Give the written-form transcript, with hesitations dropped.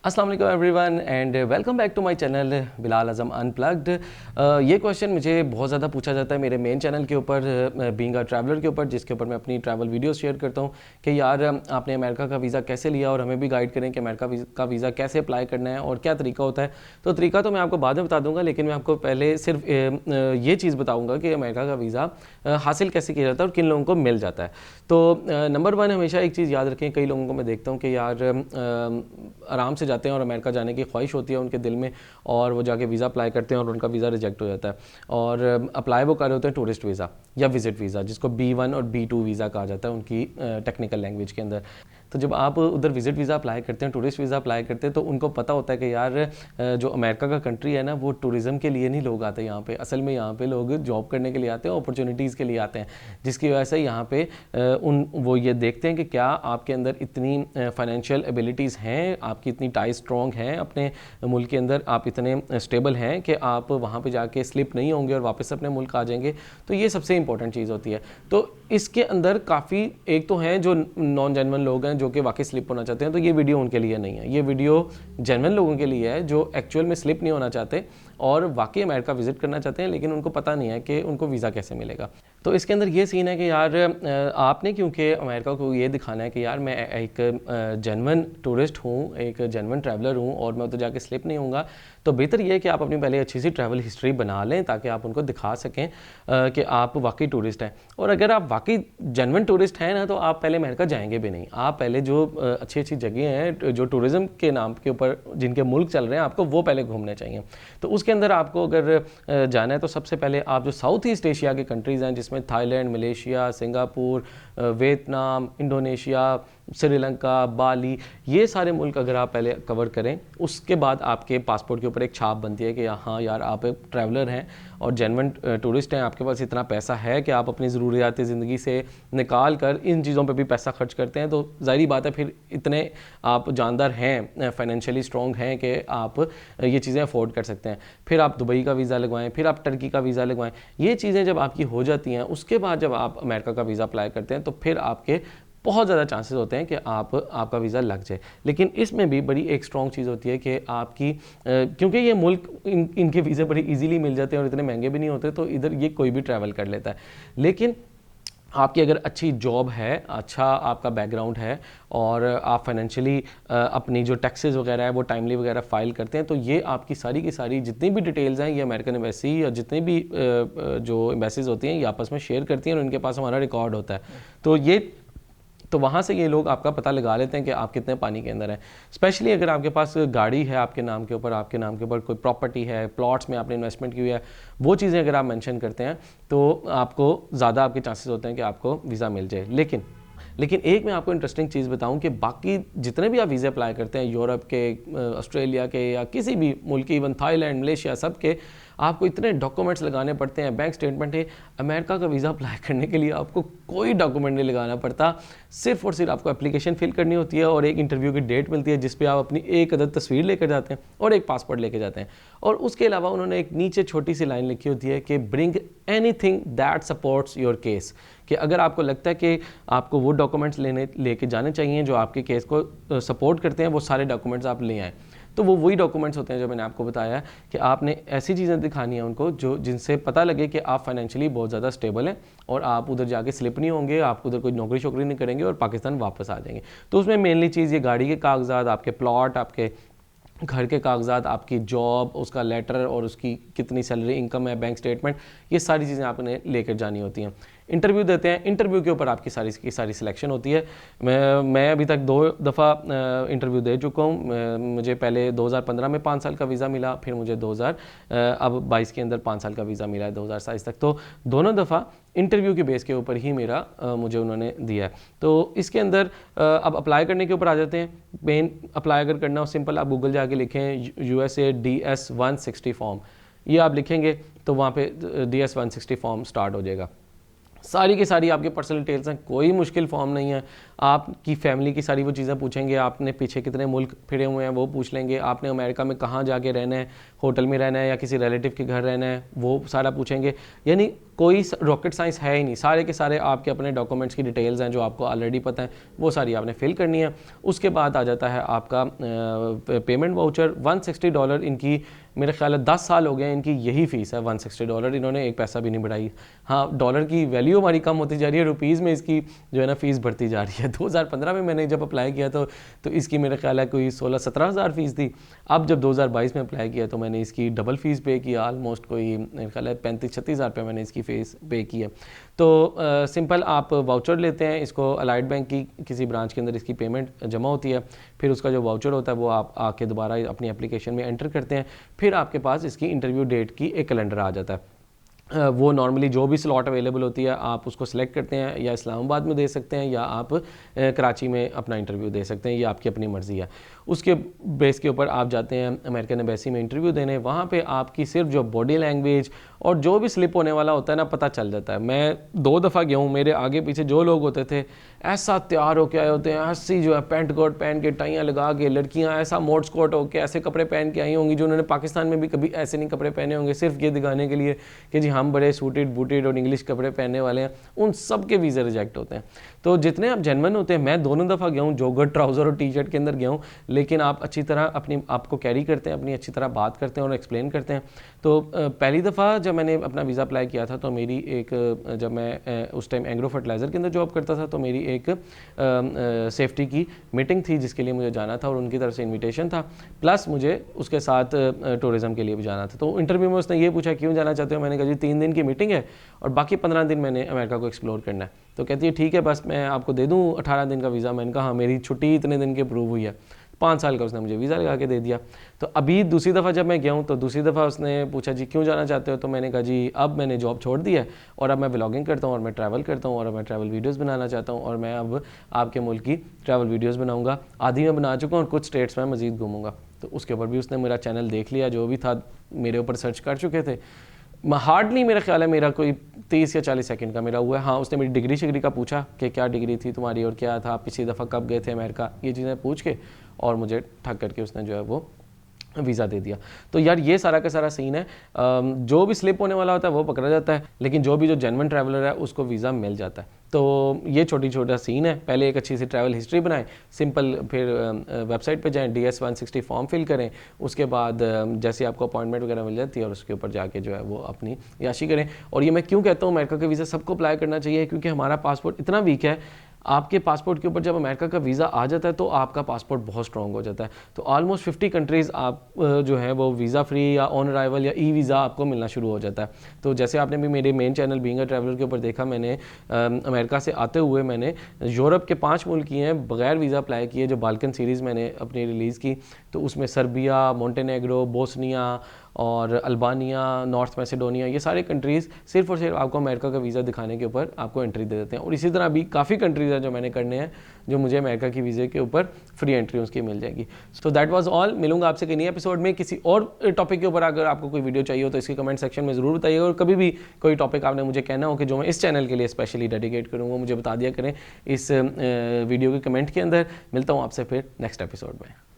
अस्सलाम वालेकुम everyone and welcome back to my channel Bilal Azam unplugged. ये क्वेश्चन मुझे बहुत ज़्यादा पूछा जाता है मेरे मेन चैनल के ऊपर बीइंग अ ट्रैवलर के ऊपर, जिसके ऊपर मैं अपनी ट्रैवल वीडियोस शेयर करता हूँ कि यार आपने अमेरिका का वीज़ा कैसे लिया और हमें भी गाइड करें कि अमेरिका का वीज़ा कैसे अप्लाई करना है और क्या तरीका होता है। तो तरीका तो मैं आपको बाद में बता दूंगा, लेकिन मैं आपको पहले सिर्फ ये चीज़ बताऊँगा कि अमेरिका का वीज़ा हासिल कैसे किया जाता है और किन लोगों को मिल जाता है। तो नंबर वन, हमेशा एक चीज़ याद रखें, कई लोगों को मैं देखता हूँ कि यार आराम से जाते हैं और अमेरिका जाने की ख्वाहिश होती है उनके दिल में, और वो जाके वीज़ा अप्लाई करते हैं और उनका वीज़ा रिजेक्ट हो जाता है। और अप्लाई वो कर रहे होते हैं टूरिस्ट वीज़ा या विजिट वीज़ा, जिसको B1 और B2 वीज़ा कहा जाता है उनकी टेक्निकल लैंग्वेज के अंदर। तो जब आप उधर विजिट वीज़ा अप्लाई करते हैं, टूरिस्ट वीज़ा अप्लाई करते हैं, तो उनको पता होता है कि यार जो अमेरिका का कंट्री है ना, वो टूरिज़म के लिए नहीं लोग आते यहाँ पे। असल में यहाँ पे लोग जॉब करने के लिए आते हैं, अपॉर्चुनिटीज़ के लिए आते हैं, जिसकी वजह से यहाँ पे वो ये देखते हैं कि क्या आपके अंदर इतनी फाइनेंशियल एबिलिटीज़ हैं, आपकी इतनी टाई स्ट्रॉन्ग हैं अपने मुल्क के अंदर, आप इतने स्टेबल हैं कि आप वहाँ पे जाके स्लिप नहीं होंगे और वापस अपने मुल्क आ जाएंगे। तो ये सबसे इंपॉर्टेंट चीज़ होती है। तो इसके अंदर काफ़ी एक तो हैं जो नॉन जेन्युइन लोग हैं जो कि वाकई स्लिप होना चाहते हैं, तो ये वीडियो उनके लिए नहीं है। ये वीडियो जेन्युइन लोगों के लिए है जो एक्चुअल में स्लिप नहीं होना चाहते और वाकई अमेरिका विजिट करना चाहते हैं, लेकिन उनको पता नहीं है कि उनको वीज़ा कैसे मिलेगा। तो इसके अंदर ये सीन है कि यार आपने क्योंकि अमेरिका को ये दिखाना है कि यार मैं एक जेन्युइन टूरिस्ट हूँ, एक जेन्युइन ट्रैवलर हूँ और मैं उधर जाके स्लिप नहीं होऊंगा, तो बेहतर ये है कि आप अपनी पहले अच्छी सी ट्रैवल हिस्ट्री बना लें ताकि आप उनको दिखा सकें कि आप वाकई टूरिस्ट हैं। और अगर आप वाकई जेन्युइन टूरिस्ट हैं ना, तो आप पहले अमेरिका जाएंगे भी नहीं। आप पहले जो अच्छी अच्छी जगह हैं जो टूरिज़म के नाम के ऊपर जिनके मुल्क चल रहे हैं, आपको वो पहले घूमने चाहिए। तो उसके अंदर आपको अगर जाना है तो सबसे पहले आप जो साउथ ईस्ट एशिया के कंट्रीज़ हैं, जिसमें Thailand, Malaysia, Singapore, Vietnam, Indonesia, Sri Lanka, Bali, ये सारे मुल्क अगर आप पहले कवर करें, उसके बाद आपके पासपोर्ट के ऊपर एक छाप बनती है कि हाँ यार आप एक ट्रैवलर हैं और जेन्युइन टूरिस्ट हैं, आपके पास इतना पैसा है कि आप अपनी ज़रूरियात ज़िंदगी से निकाल कर इन चीज़ों पे भी पैसा खर्च करते हैं। तो ज़ाहिर बात है फिर इतने आप जानदार हैं, फाइनेंशियली स्ट्रॉन्ग हैं कि आप ये चीज़ें अफोर्ड कर सकते हैं। फिर आप दुबई का वीज़ा लगवाएं, फिर आप टर्की का वीज़ा लगवाएं। ये चीज़ें जब आपकी हो जाती हैं, उसके बाद जब आप अमेरिका का वीज़ा अप्लाई करते हैं, तो फिर आपके बहुत ज़्यादा चांसेस होते हैं कि आपका वीज़ा लग जाए। लेकिन इसमें भी बड़ी एक स्ट्रॉन्ग चीज़ होती है कि आपकी क्योंकि ये मुल्क इनके वीज़े बड़ी इजीली मिल जाते हैं और इतने महंगे भी नहीं होते, तो इधर ये कोई भी ट्रैवल कर लेता है। लेकिन आपकी अगर अच्छी जॉब है, अच्छा आपका बैकग्राउंड है और आप फाइनेंशियली अपनी जो टैक्सेस वगैरह है वो टाइमली वगैरह फाइल करते हैं, तो ये आपकी सारी की सारी जितनी भी डिटेल्स हैं ये अमेरिकन एम्बेसी या जितनी भी जो एम्बेसीज होती हैं ये आपस में शेयर करती हैं और इनके पास हमारा रिकॉर्ड होता है। तो वहाँ से ये लोग आपका पता लगा लेते हैं कि आप कितने पानी के अंदर हैं। स्पेशली अगर आपके पास गाड़ी है आपके नाम के ऊपर कोई प्रॉपर्टी है, प्लॉट्स में आपने इन्वेस्टमेंट की हुई है, वो चीज़ें अगर आप मेंशन करते हैं तो आपको ज़्यादा आपके चांसेस होते हैं कि आपको वीज़ा मिल जाए। लेकिन एक मैं आपको इंटरेस्टिंग चीज़ बताऊं कि बाकी जितने भी आप वीज़े अप्लाई करते हैं, यूरोप के, ऑस्ट्रेलिया के या किसी भी मुल्क के, इवन थाईलैंड, मलेशिया, सब के, आपको इतने डॉक्यूमेंट्स लगाने पड़ते हैं, बैंक स्टेटमेंट है। अमेरिका का वीज़ा अप्लाई करने के लिए आपको कोई डॉक्यूमेंट नहीं लगाना पड़ता, सिर्फ और सिर्फ आपको एप्लीकेशन फिल करनी होती है और एक इंटरव्यू की डेट मिलती है जिस पे आप अपनी एक अदद तस्वीर लेकर जाते हैं और एक पासपोर्ट लेकर जाते हैं। और उसके अलावा उन्होंने एक नीचे छोटी सी लाइन लिखी होती है कि bring anything that supports your case, कि अगर आपको लगता है कि आपको वो डॉक्यूमेंट्स लेके जाने चाहिए जो आपके केस को सपोर्ट करते हैं, वो सारे डॉक्यूमेंट्स आप ले आएँ। तो वो वही डॉक्यूमेंट्स होते हैं जो मैंने आपको बताया है कि आपने ऐसी चीज़ें दिखानी है उनको जो जिनसे पता लगे कि आप फाइनेंशियली बहुत ज़्यादा स्टेबल हैं और आप उधर जाके स्लिप नहीं होंगे, आप उधर कोई नौकरी शोकरी नहीं करेंगे और पाकिस्तान वापस आ जाएंगे। तो उसमें मेनली चीज़ ये गाड़ी के कागजात, आपके प्लॉट, आपके घर के कागजात, आपकी जॉब, उसका लेटर और उसकी कितनी सैलरी, इनकम है, बैंक स्टेटमेंट, ये सारी चीज़ें आपने लेकर जानी होती हैं। इंटरव्यू देते हैं, इंटरव्यू के ऊपर आपकी सारी की सारी सिलेक्शन होती है। मैं अभी तक 2 दफ़ा इंटरव्यू दे चुका हूँ। मुझे पहले 2015 में 5 साल का वीज़ा मिला, फिर मुझे अब 22 के अंदर 5 साल का वीज़ा मिला है 2027 तक। तो दोनों दफ़ा इंटरव्यू के बेस के ऊपर ही मुझे उन्होंने दिया है। तो इसके अंदर अब अप्लाई करने के ऊपर आ जाते हैं। मेन अप्लाई अगर करना हो, सिंपल आप गूगल जाके लिखें USA DS 160 फॉर्म, ये आप लिखेंगे तो वहाँ पे DS 160 फॉर्म स्टार्ट हो जाएगा। सारी की सारी आपकी पर्सनल डिटेल्स हैं, कोई मुश्किल फॉर्म नहीं है। आपकी फैमिली की सारी वो चीज़ें पूछेंगे, आपने पीछे कितने मुल्क फिरे हुए हैं वो पूछ लेंगे, आपने अमेरिका में कहाँ जाके रहना है, होटल में रहना है या किसी रिलेटिव के घर रहना है, वो सारा पूछेंगे। यानी कोई रॉकेट साइंस है ही नहीं, सारे के सारे आपके अपने डॉक्यूमेंट्स की डिटेल्स हैं जो आपको ऑलरेडी पता है, वो सारी आपने फिल करनी है। उसके बाद आ जाता है आपका पेमेंट वाउचर। $160 इनकी, मेरे ख्याल है 10 साल हो गए इनकी यही फ़ीस है, $160। इन्होंने एक पैसा भी नहीं बढ़ाई। हाँ, डॉलर की वैल्यू हमारी कम होती जा रही है, रुपीज़ में इसकी जो है ना फ़ीस बढ़ती जा रही है। 2015 में मैंने जब अप्लाई किया तो इसकी मेरे ख्याल है कोई 16-17 हज़ार फ़ीस थी। अब जब 2022 में अप्लाई किया तो मैंने इसकी डबल फ़ीस पे की, ऑलमोस्ट कोई मेरे ख्याल है 35-36 हज़ार रुपये मैंने इसकी फ़ीस पे की है। तो सिंपल आप वाउचर लेते हैं, इसको अलाइड बैंक की किसी ब्रांच के अंदर इसकी पेमेंट जमा होती है, फिर उसका जो वाउचर होता है वो आप आके दोबारा अपनी एप्लीकेशन में एंटर करते हैं, फिर आपके पास इसकी इंटरव्यू डेट की एक कैलेंडर आ जाता है। वो नॉर्मली जो भी स्लॉट अवेलेबल होती है आप उसको सिलेक्ट करते हैं, या इस्लामाबाद में दे सकते हैं या आप कराची में अपना इंटरव्यू दे सकते हैं, ये आपकी अपनी मर्ज़ी है। उसके बेस के ऊपर आप जाते हैं अमेरिकन एम्बेसी में इंटरव्यू देने, वहाँ पे आपकी सिर्फ जो बॉडी लैंग्वेज और जो भी स्लिप होने वाला होता है ना पता चल जाता है। मैं 2 दफ़ा गया हूँ, मेरे आगे पीछे जो लोग होते थे ऐसा तैयार होके आए होते हैं, ऐसी जो है पैंट कोट पहन के, टाइयाँ लगा के, लड़कियाँ ऐसा मोट्स कोट होके ऐसे कपड़े पहन के आई होंगी जो उन्होंने पाकिस्तान में भी कभी ऐसे नहीं कपड़े पहने होंगे, सिर्फ ये दिखाने के लिए कि जी हम बड़े सूटेड बूटेड और इंग्लिश कपड़े पहनने वाले हैं। उन सब के वीज़े रिजेक्ट होते हैं। तो जितने आप जेन्युइन होते हैं, मैं दोनों दफ़ा गया हूँ, जोगर ट्राउज़र और टी शर्ट के अंदर गया हूँ, लेकिन आप अच्छी तरह अपनी आपको कैरी करते हैं, अपनी अच्छी तरह बात करते हैं और एक्सप्लेन करते हैं। तो पहली दफ़ा जब मैंने अपना वीज़ा अप्लाई किया था तो मेरी एक जब मैं उस टाइम एग्रो फर्टिलाइज़र के अंदर जॉब करता था, तो मेरी एक सेफ्टी की मीटिंग थी जिसके लिए मुझे जाना था और उनकी तरफ से इन्विटेशन था, प्लस मुझे उसके साथ टूरिज़म के लिए भी जाना था। तो इंटरव्यू में उसने ये पूछा क्यों जाना चाहते हो, मैंने कहा जी 3 दिन की मीटिंग है और बाकी 15 दिन मैंने अमेरिका को एक्सप्लोर करना है। तो कहती है ठीक है, बस मैं आपको दे दूँ 18 दिन का वीज़ा। मैंने कहा हाँ, मेरी छुट्टी इतने दिन की अप्रूव हुई है। 5 साल का उसने मुझे वीज़ा लगा के दे दिया। तो अभी दूसरी दफ़ा जब मैं गया हूँ तो दूसरी दफ़ा उसने पूछा जी क्यों जाना चाहते हो, तो मैंने कहा जी अब मैंने जॉब छोड़ दी है और अब मैं व्लॉगिंग करता हूँ और मैं ट्रैवल करता हूँ और मैं ट्रैवल वीडियोस बनाना चाहता हूँ और मैं अब आपके मुल्क की ट्रैवल वीडियोस बनाऊँगा। आधी मैं बना चुका हूँ और कुछ स्टेट्स में मज़ीद घूमूंगा। तो उसके ऊपर भी उसने मेरा चैनल देख लिया, जो भी था मेरे ऊपर सर्च कर चुके थे। हार्डली मेरा ख्याल है मेरा कोई 30 या 40 सेकंड का मेरा हुआ है। हाँ, उसने मेरी डिग्री शिग्री का पूछा कि क्या डिग्री थी तुम्हारी और क्या था, पिछली दफ़ा कब गए थे अमेरिका, ये चीज़ें पूछ के और मुझे ठग करके उसने जो है वो वीज़ा दे दिया। तो यार ये सारा का सारा सीन है। जो भी स्लिप होने वाला होता है वो पकड़ा जाता है, लेकिन जो भी जो जेन्युइन ट्रैवलर है उसको वीज़ा मिल जाता है। तो ये छोटी छोटा सीन है। पहले एक अच्छी सी ट्रैवल हिस्ट्री बनाएं सिंपल, फिर वेबसाइट पे जाएं, DS-160 फॉर्म फिल करें, उसके बाद जैसे आपको अपॉइंटमेंट वगैरह मिल जाती है और उसके ऊपर जाके जो है वो अपनी याशी करें। और ये मैं क्यों कहता हूँ अमेरिका का वीज़ा सबको अप्लाई करना चाहिए, क्योंकि हमारा पासपोर्ट इतना वीक है। आपके पासपोर्ट के ऊपर जब अमेरिका का वीज़ा आ जाता है तो आपका पासपोर्ट बहुत स्ट्रॉन्ग हो जाता है। तो ऑलमोस्ट 50 कंट्रीज़ आप जो है वो वीज़ा फ्री या ऑन अराइवल या ई वीज़ा आपको मिलना शुरू हो जाता है। तो जैसे आपने भी मेरे main channel being a traveller के ऊपर देखा, मैंने अमेरिका से आते हुए मैंने यूरोप के 5 मुल्क किए हैं बगैर वीज़ा अप्लाई किए। जो बाल्कन सीरीज़ मैंने अपनी रिलीज़ की तो उसमें सर्बिया, मोंटेनेग्रो, बोस्निया और अल्बानिया, नॉर्थ मैसेडोनिया, ये सारे कंट्रीज़ सिर्फ और सिर्फ आपको अमेरिका का वीज़ा दिखाने के ऊपर आपको एंट्री दे देते हैं। और इसी तरह भी काफ़ी कंट्रीज़ हैं जो मैंने करने हैं जो मुझे अमेरिका की वीज़े के ऊपर फ्री एंट्री उसकी मिल जाएगी। So that was all. मिलूंगा आपसे किसी नए एपिसोड में किसी और टॉपिक के ऊपर। अगर आपको कोई वीडियो चाहिए हो तो इसके कमेंट सेक्शन में ज़रूर बताइएगा, और कभी भी कोई टॉपिक आपने मुझे कहना हो कि जो मैं इस चैनल के लिए स्पेशली डेडिकेट करूँगा, मुझे बता दिया करें इस वीडियो के कमेंट के अंदर। मिलता हूँ आपसे फिर नेक्स्ट एपिसोड में।